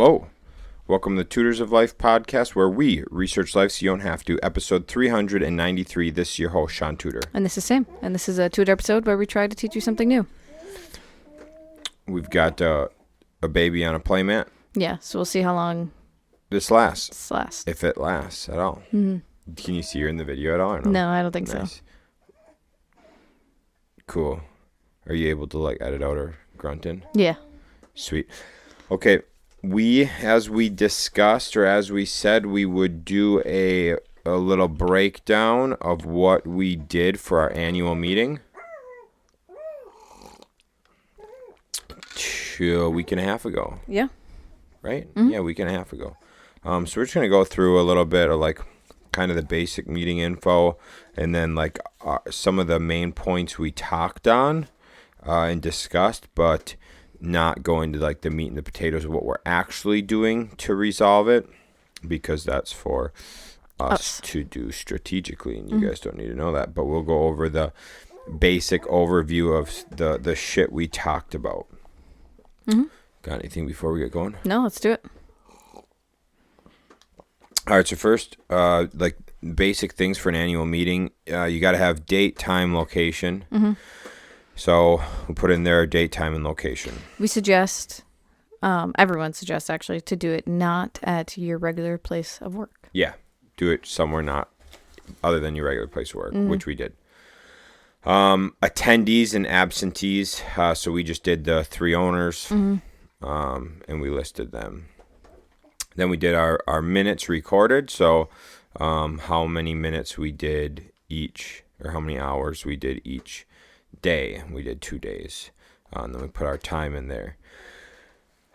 Hello. Welcome to the Tutors of Life podcast, where we research life so you don't have to. Episode 393. This is your host, Shaun Tutor. And this is Sam. And this is a Tutor episode where we try to teach you something new. We've got a baby on a playmat. Yeah, so we'll see how long this lasts. If it lasts at all. Mm-hmm. Can you see her in the video at all? Or no? No, I don't think Nice. so. Cool. Are you able to edit out her grunting? Yeah. Sweet. Okay. As we discussed, or as we said, we would do a little breakdown of what we did for our annual meeting. A week and a half ago. Yeah. Right? Mm-hmm. Yeah, a week and a half ago. So we're just going to go through a little bit of kind of the basic meeting info, and then some of the main points we talked on and discussed, but not go into the meat and the potatoes of what we're actually doing to resolve it, because that's for us to do strategically, and you guys don't need to know that. But we'll go over the basic overview of the shit we talked about. Mm-hmm. Got anything before we get going? No, let's do it. All right, so first, basic things for an annual meeting. You got to have date, time, location. Mm-hmm. So we'll put in there date, time, and location. We suggest, everyone suggests actually, to do it not at your regular place of work. Yeah, do it somewhere not other than your regular place of work, which we did. Attendees and absentees. So we just did the 3 owners, and we listed them. Then we did our minutes recorded. So how many minutes we did each, or how many hours we did each day. We did 2 days. And then we put our time in there.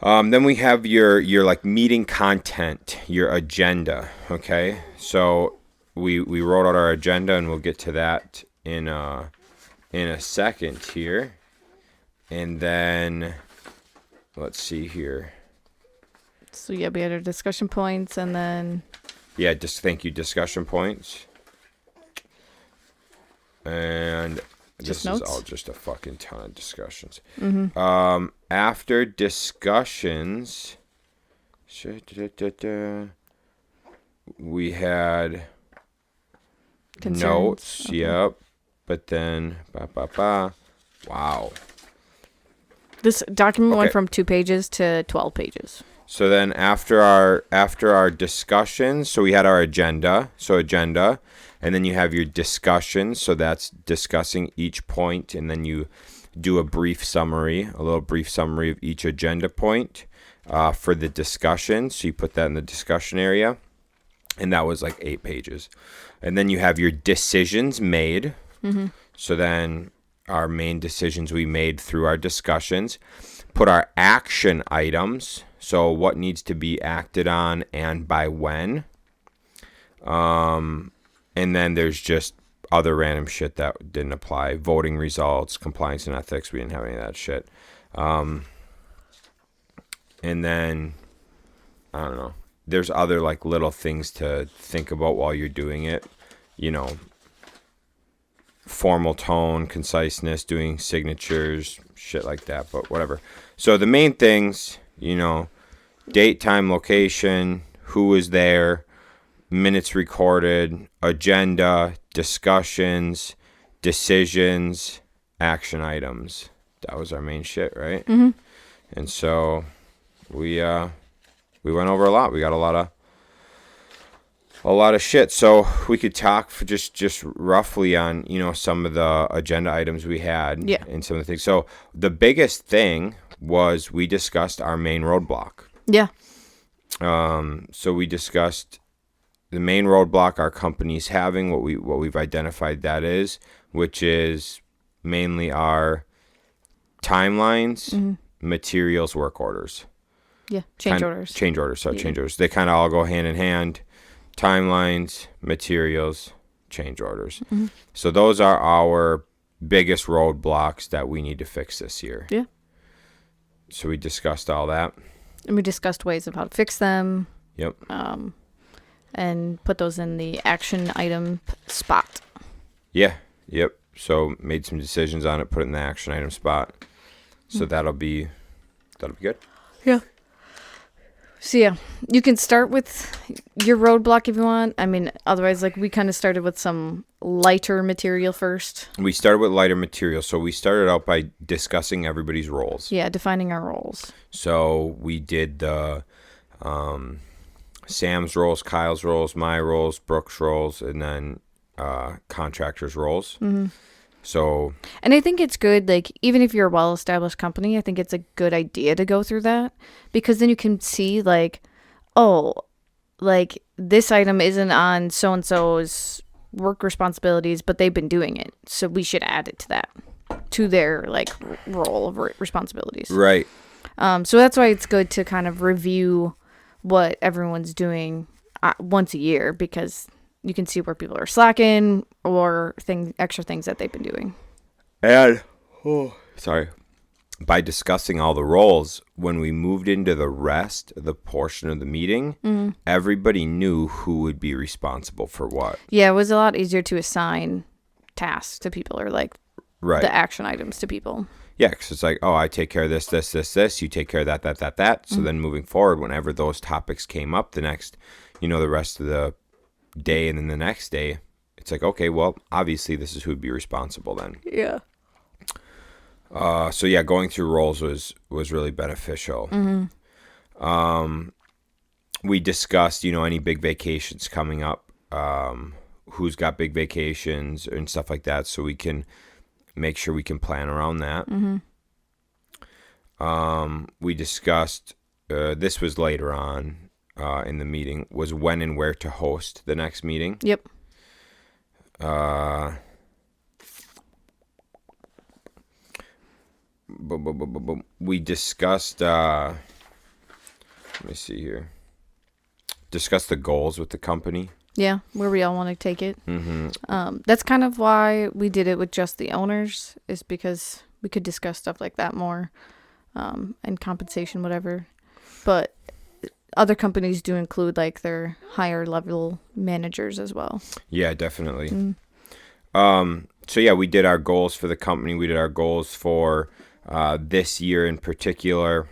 Then we have your meeting content, your agenda. Okay. So we wrote out our agenda, and we'll get to that in a second here. And then let's see here. So yeah, we had our discussion points, and then thank you, discussion points. And this is all just a fucking ton of discussions. After discussions, we had concerns. Notes. Okay. Yep. But then, wow. This document went from 2 pages to 12 pages. So then after our discussions, so we had our agenda, and then you have your discussions, so that's discussing each point, and then you do a little brief summary of each agenda point for the discussion. So you put that in the discussion area, and that was 8 pages. And then you have your decisions made. So then our main decisions we made through our discussions, put our action items. So what needs to be acted on and by when. And then there's just other random shit that didn't apply. Voting results, compliance and ethics. We didn't have any of that shit. And then, I don't know. There's other little things to think about while you're doing it. Formal tone, conciseness, doing signatures, shit like that. But whatever. So the main things, date, time, location, who was there, minutes recorded, agenda, discussions, decisions, action items. That was our main shit, right? Mm-hmm. And so we went over a lot. We got a lot of shit. So we could talk for just roughly on, some of the agenda items we had. Yeah. And some of the things. So the biggest thing was we discussed our main roadblock. Yeah. So we discussed the main roadblock our company's having, what we've identified that is, which is mainly our timelines, materials, work orders. Yeah, change orders. Change orders. They kind of all go hand in hand. Timelines, materials, change orders. So those are our biggest roadblocks that we need to fix this year. Yeah. So we discussed all that. And we discussed ways of how to fix them. Yep. And put those in the action item spot. Yeah. Yep. So made some decisions on it, put it in the action item spot. So that'll be good. Yeah. So yeah, you can start with your roadblock if you want. I mean, otherwise, like we kind of started with some lighter material first. We started with lighter material. So we started out by discussing everybody's roles. Yeah, defining our roles. So we did the Sam's roles, Kyle's roles, my roles, Brooke's roles, and then contractors' roles. Mm-hmm. So, and I think it's good, like, even if you're a well-established company, I think it's a good idea to go through that, because then you can see, like, oh, like, this item isn't on so-and-so's work responsibilities, but they've been doing it, so we should add it to that, to their, like, role of responsibilities. right. So that's why it's good to kind of review what everyone's doing once a year, because you can see where people are slacking or extra things that they've been doing. And, by discussing all the roles, when we moved into the rest of the portion of the meeting, everybody knew who would be responsible for what. Yeah, it was a lot easier to assign tasks to people, or like Right. the action items to people. Yeah, because it's like, oh, I take care of this, this, this, this. You take care of that, that, that, that. So then moving forward, whenever those topics came up the rest of the day and then the next day, it's like, okay, well, obviously this is who would be responsible then. Yeah. So yeah, going through roles was really beneficial. We discussed, any big vacations coming up, who's got big vacations and stuff like that, so we can make sure we can plan around that. We discussed, this was later on in the meeting, was when and where to host the next meeting. Yep. We discussed, let me see here, discussed the goals with the company. Yeah, where we all want to take it. That's kind of why we did it with just the owners, is because we could discuss stuff like that more, and compensation, whatever. But other companies do include like their higher level managers as well. Yeah, definitely. So yeah, we did our goals for the company. We did our goals for this year in particular.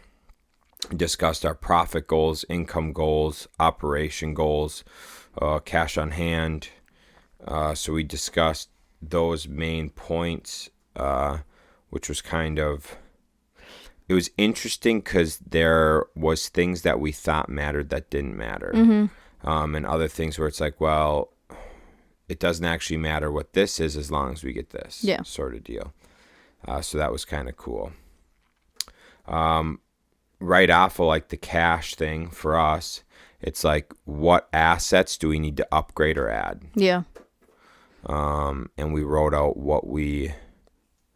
Discussed our profit goals, income goals, operation goals, cash on hand. So we discussed those main points, which was it was interesting because there was things that we thought mattered that didn't matter. And other things where it's like, well, it doesn't actually matter what this is as long as we get this. Yeah. Sort of deal. So that was kind of cool. Right off of like the cash thing for us, it's like, what assets do we need to upgrade or add? Yeah. And we wrote out what we...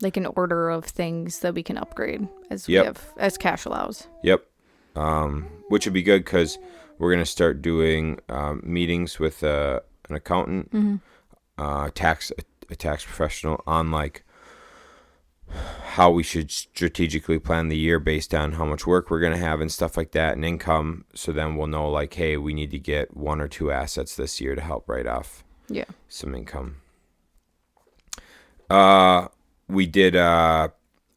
like an order of things that we can upgrade as we Yep. have, as cash allows. Yep. Which would be good because we're going to start doing meetings with an accountant, a tax professional on like how we should strategically plan the year based on how much work we're going to have and stuff like that, and income. So then we'll know like, hey, we need to get 1 or 2 assets this year to help write off some income. We did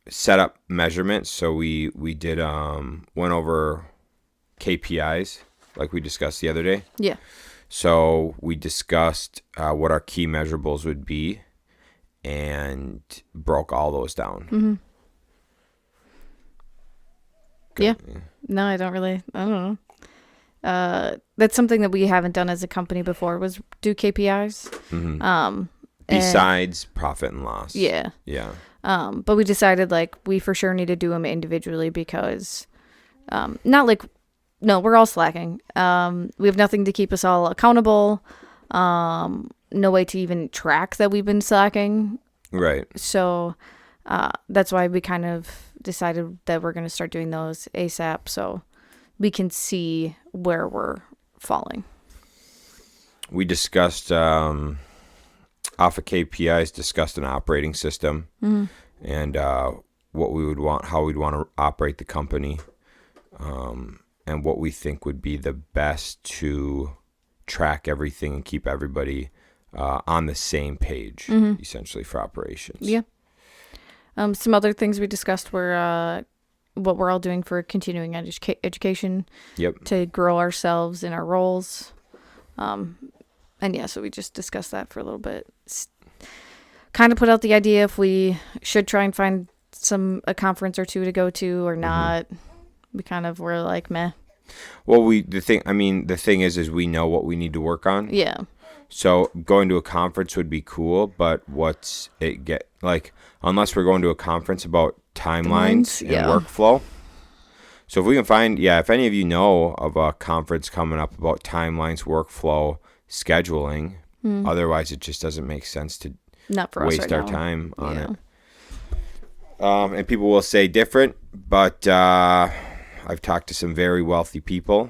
set up measurements. So we did went over KPIs like we discussed the other day. Yeah. So we discussed what our key measurables would be and broke all those down. Yeah. No, I don't know. That's something that we haven't done as a company before, was do KPIs. Besides profit and loss. Yeah. Yeah. But we decided like we for sure need to do them individually because we're all slacking. We have nothing to keep us all accountable. No way to even track that we've been slacking. Right. So that's why we kind of decided that we're going to start doing those ASAP so we can see where we're falling. We discussed, off of KPIs, discussed an operating system and what we would want, how we'd want to operate the company, and what we think would be the best to track everything and keep everybody on the same page, essentially, for operations. Yeah. Some other things we discussed were what we're all doing for continuing education Yep. to grow ourselves in our roles. And yeah, so we just discussed that for a little bit. Kind of put out the idea if we should try and find a conference or two to go to or not. We kind of were like, meh. Well, the thing is we know what we need to work on. Yeah. So going to a conference would be cool, but unless we're going to a conference about timelines and workflow. So if we can find, if any of you know of a conference coming up about timelines, workflow, scheduling, otherwise it just doesn't make sense to not for waste us right our now. time on it. And people will say different, but I've talked to some very wealthy people,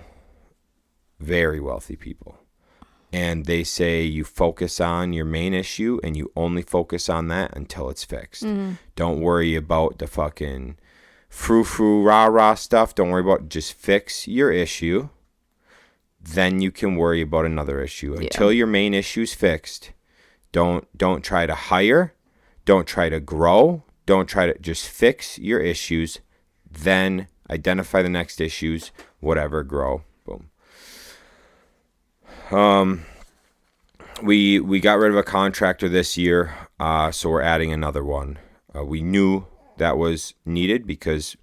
and they say you focus on your main issue and you only focus on that until it's fixed. Don't worry about the fucking frou-frou, rah-rah stuff. Don't worry about it. Just fix your issue. Then you can worry about another issue. Until your main issue's fixed, don't try to hire. Don't try to grow. Just fix your issues. Then identify the next issues. Whatever, grow. Boom. We got rid of a contractor this year, so we're adding another one. We knew that was needed because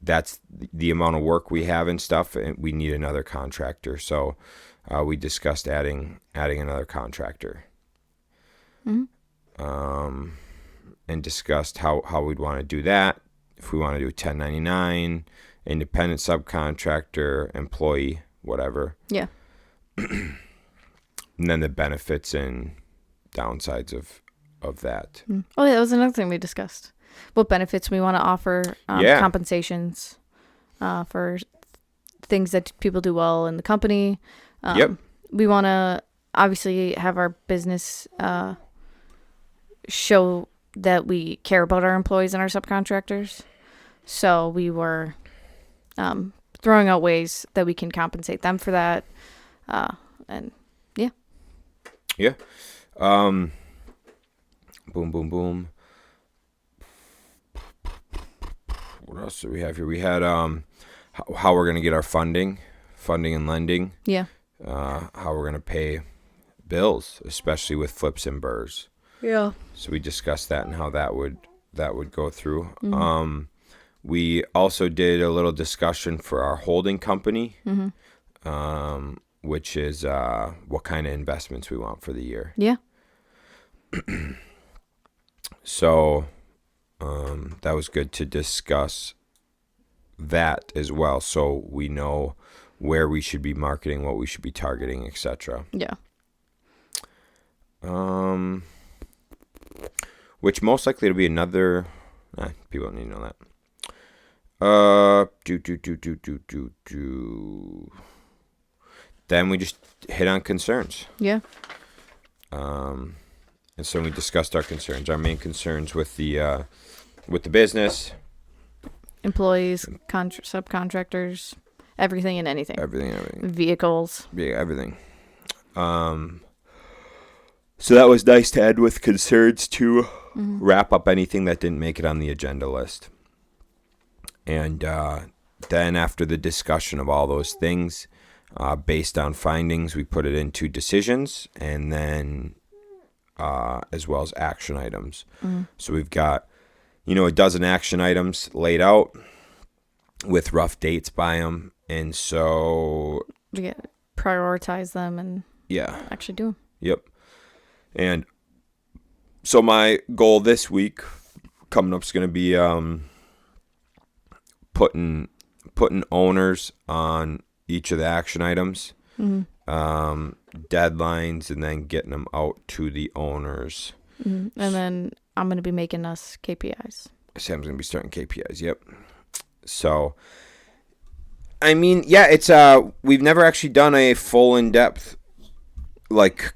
that's the amount of work we have and stuff, and we need another contractor. So we discussed adding another contractor, and discussed how we'd want to do that. If we want to do a 1099, independent subcontractor, employee, whatever. Yeah. And then the benefits and downsides of that. Oh, yeah, that was another thing we discussed. What benefits we want to offer, compensations for things that people do well in the company. We want to obviously have our business show that we care about our employees and our subcontractors. So we were throwing out ways that we can compensate them for that. And yeah. Yeah. Boom, boom, boom. What else do we have here? We had how we're going to get our funding and lending. Yeah. How we're going to pay bills, especially with flips and burrs. Yeah. So we discussed that and how that would go through. We also did a little discussion for our holding company, which is what kind of investments we want for the year. Yeah. So that was good to discuss that as well, so we know where we should be marketing, what we should be targeting, etc. Yeah. Which most likely to be another. People don't need to know that. Then we just hit on concerns. Yeah. And so we discussed our concerns, our main concerns with the business, employees, subcontractors, everything and anything. Everything. Vehicles. Yeah, everything. So that was nice to end with concerns to wrap up anything that didn't make it on the agenda list. And then after the discussion of all those things, based on findings, we put it into decisions and then as well as action items. So we've got, a dozen action items laid out with rough dates by them. And so we prioritize them and actually do them. Yep. And so my goal this week coming up is going to be putting owners on each of the action items, deadlines, and then getting them out to the owners. And then I'm going to be making us KPIs. Sam's going to be starting KPIs. Yep. So, it's we've never actually done a full in-depth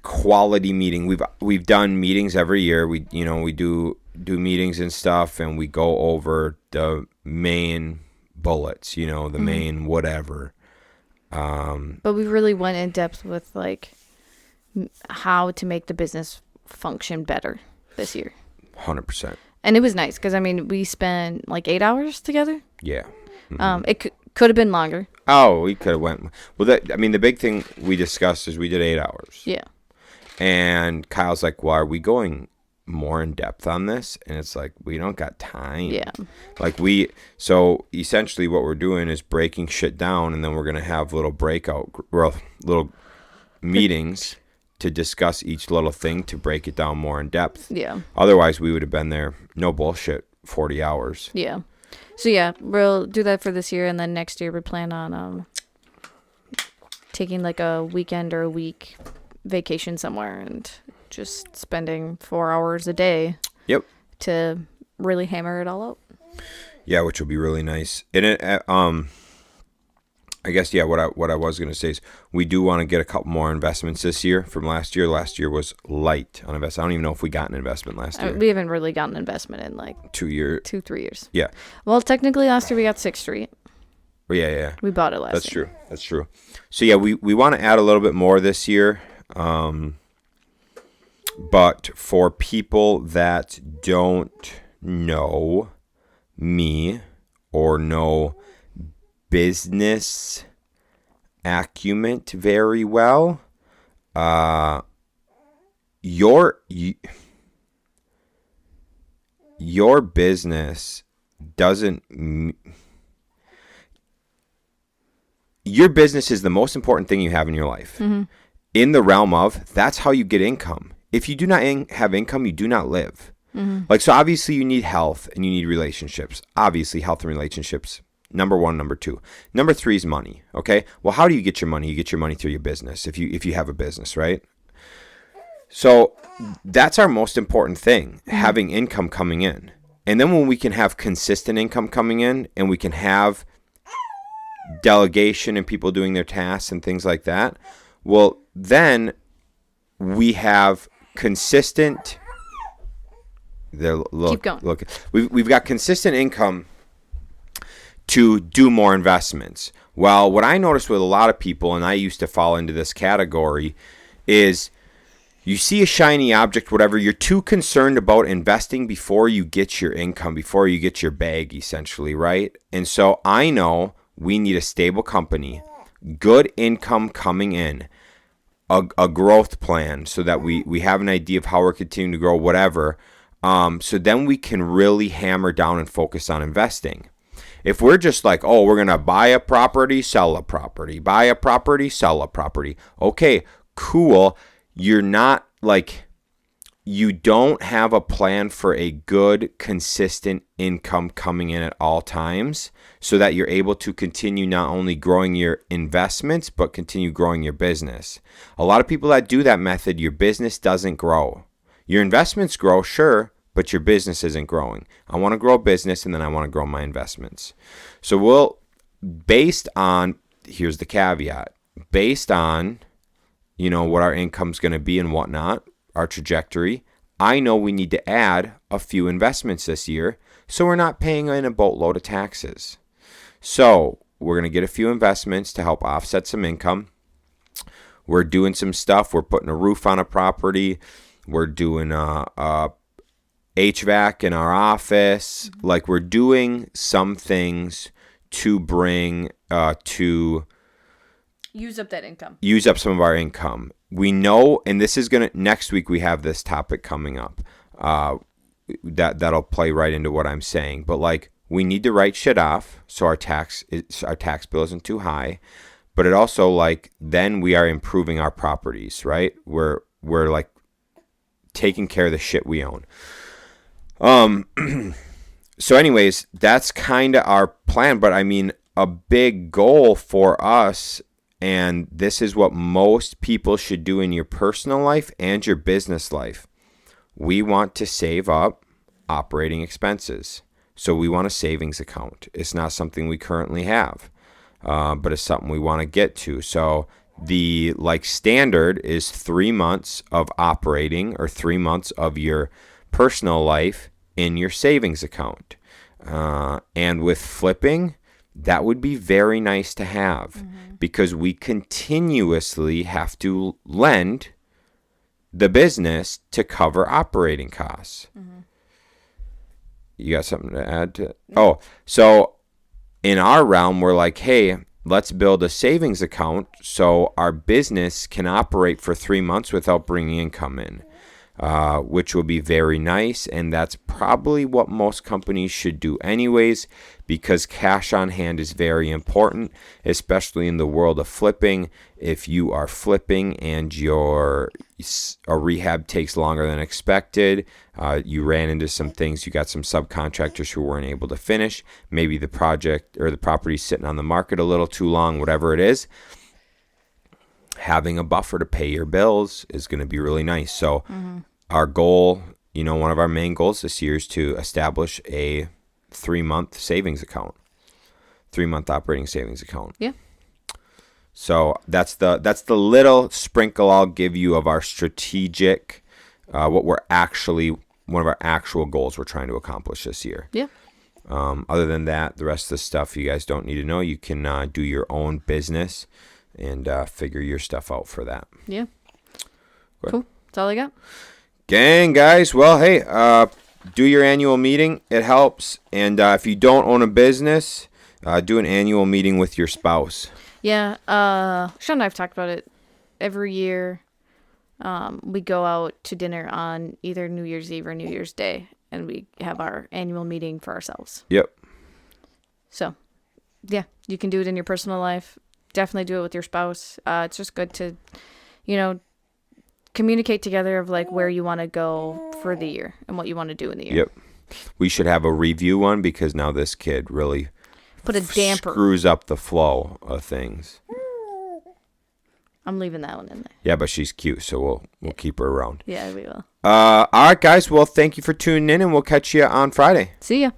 quality meeting. We've done meetings every year. We do meetings and stuff, and we go over the main bullets, the main whatever. But we really went in depth with how to make the business function better this year. 100%. And it was nice because we spent 8 hours together. Yeah. It could have been longer. Oh, we could have went. Well, the big thing we discussed is we did 8 hours. Yeah. And Kyle's like, well, are we going more in depth on this? And it's like, we don't got time. Yeah. So essentially what we're doing is breaking shit down, and then we're going to have little little meetings to discuss each little thing to break it down more in depth. Yeah. Otherwise, we would have been there, no bullshit, 40 hours. Yeah. So, yeah, we'll do that for this year, and then next year we plan on taking like a weekend or a week vacation somewhere and just spending 4 hours a day. Yep. To really hammer it all out. Yeah, which will be really nice. And I guess, yeah, what I was going to say is we do want to get a couple more investments this year from last year. Last year was light on investment. I don't even know if we got an investment last year. We haven't really gotten an investment in like 2 years. 2-3 years. Yeah. Well, technically last year we got 6th Street. Yeah. We bought it last year. That's true. So, yeah, we want to add a little bit more this year. But for people that don't know me or know business acumen very well, your business doesn't. Your business is the most important thing you have in your life. Mm-hmm. In the realm of, that's how you get income. If you do not have income, you do not live. Mm-hmm. Like, so obviously you need health and you need relationships. Obviously health and relationships, number 1, number 2. Number 3 is money, okay? Well, how do you get your money? You get your money through your business, if you have a business, right? So that's our most important thing, having income coming in. And then when we can have consistent income coming in and we can have delegation and people doing their tasks and things like that, well, then we have consistent. Keep going. Look, we've got consistent income to do more investments. Well, what I noticed with a lot of people, and I used to fall into this category, is you see a shiny object, whatever, you're too concerned about investing before you get your income, before you get your bag, essentially, right? And so I know we need a stable company, good income coming in, a growth plan so that we have an idea of how we're continuing to grow, whatever. So then we can really hammer down and focus on investing. If we're just like, oh, we're going to buy a property, sell a property, buy a property, sell a property. Okay, cool. You're not like, you don't have a plan for a good, consistent income coming in at all times so that you're able to continue not only growing your investments, but continue growing your business. A lot of people that do that method, your business doesn't grow. Your investments grow, sure, but your business isn't growing. I want to grow a business and then I want to grow my investments. So based on, here's the caveat, based on, what our income's going to be and whatnot, our trajectory, I know we need to add a few investments this year so we're not paying in a boatload of taxes. So we're going to get a few investments to help offset some income. We're doing some stuff. We're putting a roof on a property. We're doing a HVAC in our office. Like, we're doing some things to bring to use up that income. Use up some of our income. We know, and this is next week we have this topic coming up. That'll play right into what I'm saying. But like, we need to write shit off so our tax bill isn't too high. But it also, like, then we are improving our properties, right? We're like taking care of the shit we own. So anyways, that's kind of our plan. But I mean, a big goal for us, and this is what most people should do in your personal life and your business life. We want to save up operating expenses. So we want a savings account. It's not something we currently have, but it's something we want to get to. So the standard is 3 months of operating or 3 months of your personal life in your savings account. And with flipping, that would be very nice to have, because we continuously have to lend the business to cover operating costs. You got something to add to it? Oh, so in our realm, we're like, hey, let's build a savings account so our business can operate for 3 months without bringing income in, which will be very nice. And that's probably what most companies should do anyways, because cash on hand is very important, especially in the world of flipping. If you are flipping and your rehab takes longer than expected, you ran into some things, you got some subcontractors who weren't able to finish, maybe the project or the property's sitting on the market a little too long, whatever it is, having a buffer to pay your bills is going to be really nice. So our goal, one of our main goals this year is to establish a 3-month savings account, 3-month operating savings account. Yeah. So that's the little sprinkle I'll give you of our strategic, one of our actual goals we're trying to accomplish this year. Yeah. Other than that, the rest of the stuff you guys don't need to know. You can do your own business and figure your stuff out for that. Yeah. Cool. That's all I got. Gang, guys. Well, hey, do your annual meeting. It helps. And if you don't own a business, do an annual meeting with your spouse. Yeah. Shaun and I have talked about it every year. We go out to dinner on either New Year's Eve or New Year's Day, and we have our annual meeting for ourselves. Yep. So, yeah, you can do it in your personal life. Definitely do it with your spouse. It's just good to, communicate together of like where you want to go for the year and what you want to do in the year. Yep. We should have a review one because now this kid really put a damper, screws up the flow of things. I'm leaving that one in there. Yeah, but she's cute, so we'll keep her around. Yeah, we will. All right, guys. Well, thank you for tuning in, and we'll catch you on Friday. See ya.